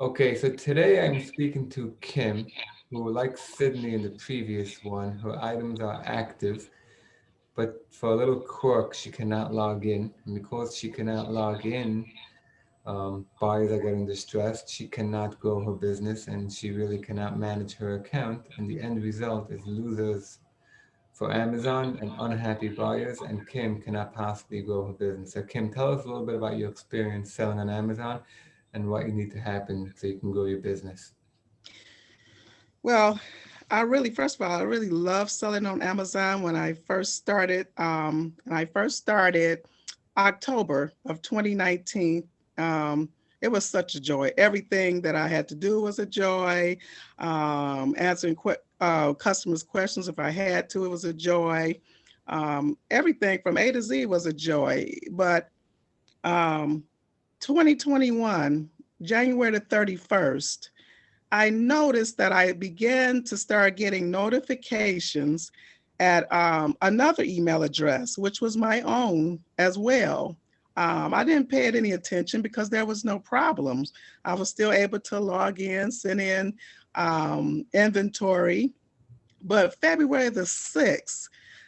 Okay, so today I'm speaking to Kim, who, like Sydney in the previous one, her items are active, but for a little quirk, she cannot log in. And because she cannot log in, buyers are getting distressed. She cannot grow her business, and she really cannot manage her account. And the end result is losers for Amazon and unhappy buyers, and Kim cannot possibly grow her business. So, Kim, tell us a little bit about your experience selling on Amazon and what you need to happen so you can grow your business. Well, first of all, I really love selling on Amazon. When I first started, October of 2019. It was such a joy. Everything that I had to do was a joy. Answering customers' questions if I had to, it was a joy. Everything from A to Z was a joy. But um, 2021, January the 31st, I noticed that I began to start getting notifications at another email address, which was my own as well. I didn't pay it any attention because there was no problems. I was still able to log in, send in inventory. But February the 6th,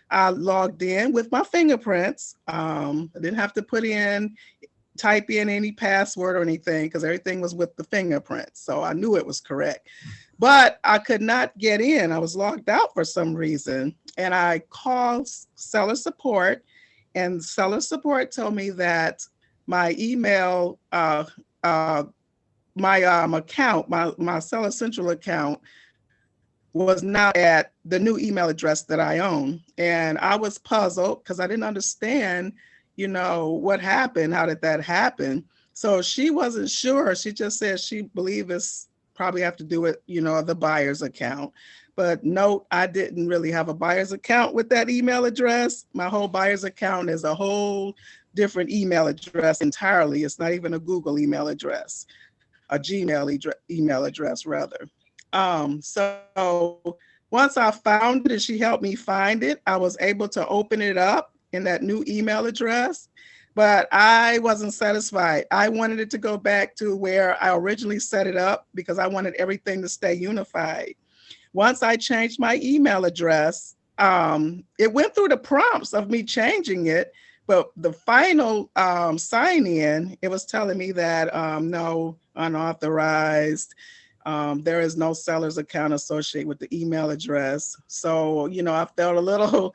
I logged in with my fingerprints. I didn't have to type in any password or anything because everything was with the fingerprints. So I knew it was correct. But I could not get in. I was logged out for some reason. And I called seller support, and seller support told me that my email, my account, my Seller Central account was now at the new email address that I own. And I was puzzled because I didn't understand, what happened. How did that happen? So she wasn't sure. She just said she believed it's probably have to do with, the buyer's account. But note, I didn't really have a buyer's account with that email address. My whole buyer's account is a whole different email address entirely. It's not even a Google email address, a email address rather. So once I found it and she helped me find it, I was able to open it up in that new email address. But I wasn't satisfied. I wanted it to go back to where I originally set it up because I wanted everything to stay unified. Once I changed my email address, it went through the prompts of me changing it, but the final sign in, it was telling me that no, unauthorized. There is no seller's account associated with the email address. So, I felt a little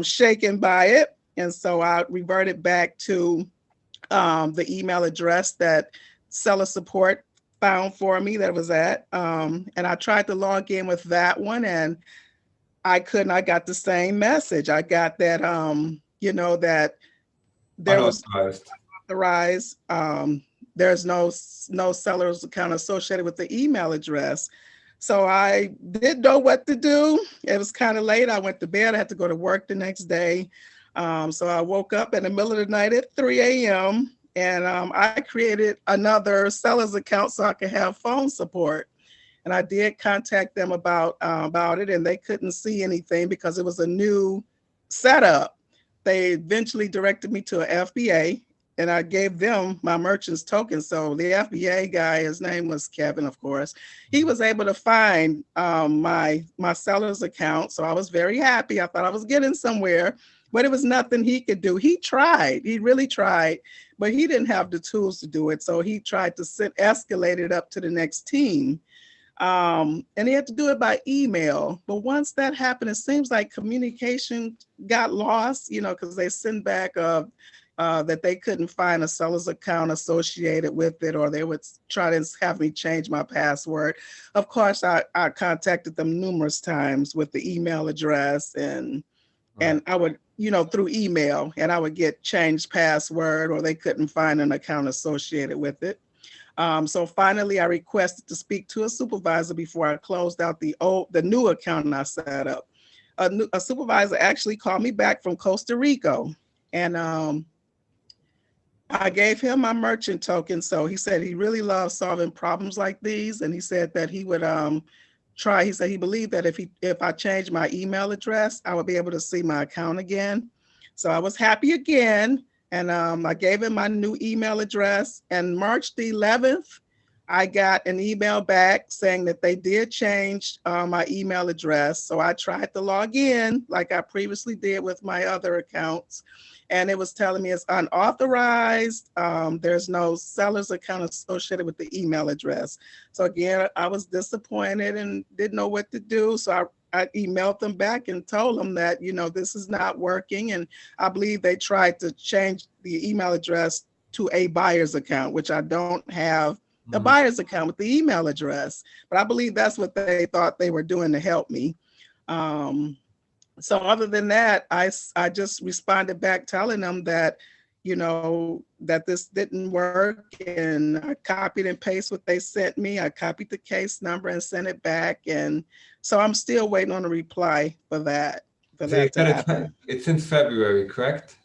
shaken by it. And so I reverted back to the email address that seller support found for me that was at. And I tried to log in with that one and I couldn't. I got the same message. I got that, that there was Unauthorized. authorized. There's no seller's account associated with the email address. So I didn't know what to do. It was kind of late. I went to bed. I had to go to work the next day. So I woke up in the middle of the night at 3 a.m. and I created another seller's account so I could have phone support. And I did contact them about it, and they couldn't see anything because it was a new setup. They eventually directed me to an FBA, and I gave them my merchant's token. So the FBA guy, his name was Kevin, of course. He was able to find my seller's account. So I was very happy. I thought I was getting somewhere, but it was nothing he could do. He tried. He really tried, but he didn't have the tools to do it. So he tried to escalate it up to the next team. And he had to do it by email. But once that happened, it seems like communication got lost, because they send back that they couldn't find a seller's account associated with it, or they would try to have me change my password. Of course, I contacted them numerous times with the email address and Right. I would, through email, and I would get changed password, or they couldn't find an account associated with it. So finally, I requested to speak to a supervisor before I closed out the new account I set up. A supervisor actually called me back from Costa Rica, and I gave him my merchant token. So he said he really loves solving problems like these, and he said that he would try. He said he believed that if I changed my email address, I would be able to see my account again. So I was happy again, and I gave him my new email address. And March the 11th, I got an email back saying that they did change my email address. So I tried to log in like I previously did with my other accounts. And it was telling me it's unauthorized. There's no seller's account associated with the email address. So again, I was disappointed and didn't know what to do. So I emailed them back and told them that, this is not working. And I believe they tried to change the email address to a buyer's account, which I don't have a buyer's account with the email address. But I believe that's what they thought they were doing to help me. So other than that, I just responded back telling them that, that this didn't work, and I copied and pasted what they sent me. I copied the case number and sent it back. And so I'm still waiting on a reply for that, So you to said happen. it's since February, correct?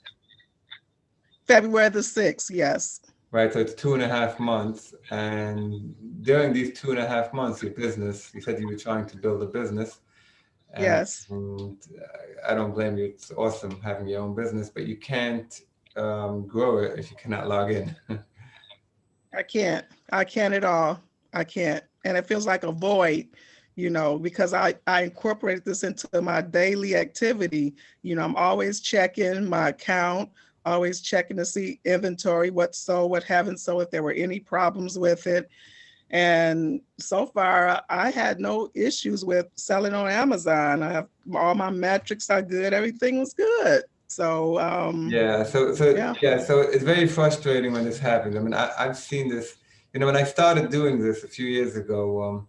February the 6th, yes. Right, so it's 2.5 months. And during these 2.5 months, your business, you said you were trying to build a business. Yes. And I don't blame you. It's awesome having your own business, but you can't grow it if you cannot log in. I can't at all. I can't. And it feels like a void, because I incorporated this into my daily activity. I'm always checking my account, always checking to see inventory, what sold, what haven't sold, if there were any problems with it. And so far, I had no issues with selling on Amazon. I have all my metrics are good. Everything was good. So Yeah, so it's very frustrating when this happens. I mean, I've seen this, when I started doing this a few years ago,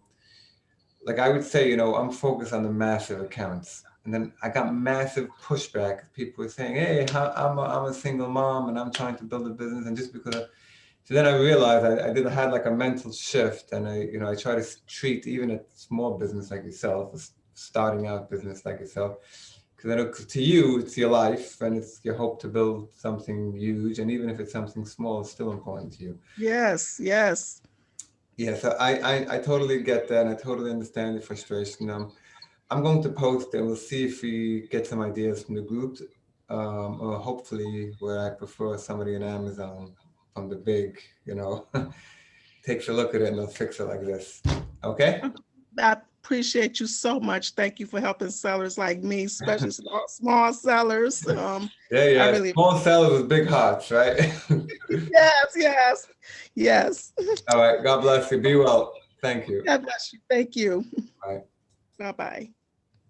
like I would say, I'm focused on the massive accounts. And then I got massive pushback. People were saying, hey, I'm a single mom and I'm trying to build a business. And just because so then I realized I had like a mental shift, and I try to treat even a small business like yourself, a starting out business like yourself, because to you, it's your life and it's your hope to build something huge. And even if it's something small, it's still important to you. yes. Yeah, so I totally get that, and I totally understand the frustration. I'm going to post and we'll see if we get some ideas from the group, or hopefully where I prefer somebody in Amazon from the big, takes a look at it and they'll fix it like this. Okay? I appreciate you so much. Thank you for helping sellers like me, especially small sellers. I Yeah. really, Small sellers with big hearts, right? yes. All right. God bless you. Be well. Thank you. God bless you. Thank you. Bye. Bye-bye.